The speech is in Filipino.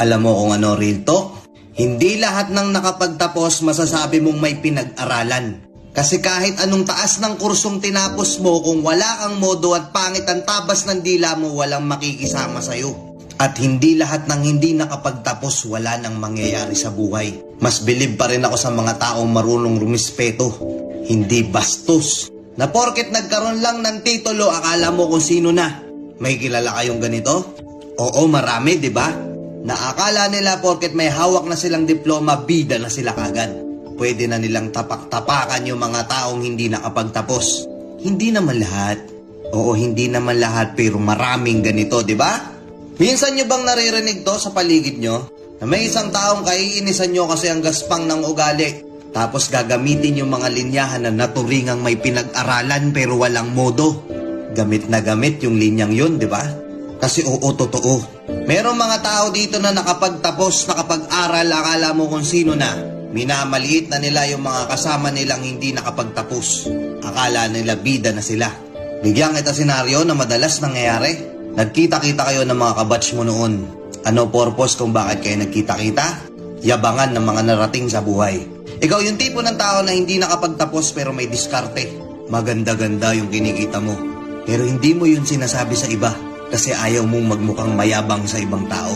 Alam mo kung ano real talk? Hindi lahat ng nakapagtapos masasabi mong may pinag-aralan. Kasi kahit anong taas ng kursong tinapos mo, kung wala kang modo at pangit ang tabas ng dila mo, walang makikisama sa'yo. At hindi lahat ng hindi nakapagtapos wala nang mangyayari sa buhay. Mas bilib pa rin ako sa mga taong marunong rumispeto, hindi bastos. Na porket nagkaroon lang ng titulo, akala mo kung sino na. May kilala kayong ganito? Oo, marami, di ba? Na akala nila porket may hawak na silang diploma, bida na sila kagad. Pwede na nilang tapak-tapakan yung mga taong hindi nakapagtapos. Hindi naman lahat. Oo, hindi naman lahat, pero maraming ganito, di ba? Minsan nyo bang naririnig to sa paligid nyo? Na may isang taong kaiinisan nyo kasi ang gaspang ng ugali. Tapos gagamitin yung mga linyahan na naturingang may pinag-aralan pero walang modo. Gamit na gamit yung linyang yun, di ba? Kasi oo, totoo. Merong mga tao dito na nakapagtapos, nakapag-aral, akala mo kung sino na. Minamaliit na nila yung mga kasama nilang hindi nakapagtapos. Akala nila bida na sila. Bigyan kita senaryo na madalas nangyayari. Nagkita-kita kayo ng mga kabatch mo noon. Ano purpose kung bakit kayo nagkita-kita? Yabangan ng mga narating sa buhay. Ikaw yung tipo ng tao na hindi nakapagtapos pero may diskarte. Maganda-ganda yung kinikita mo. Pero hindi mo yun sinasabi sa iba kasi ayaw mong magmukhang mayabang sa ibang tao.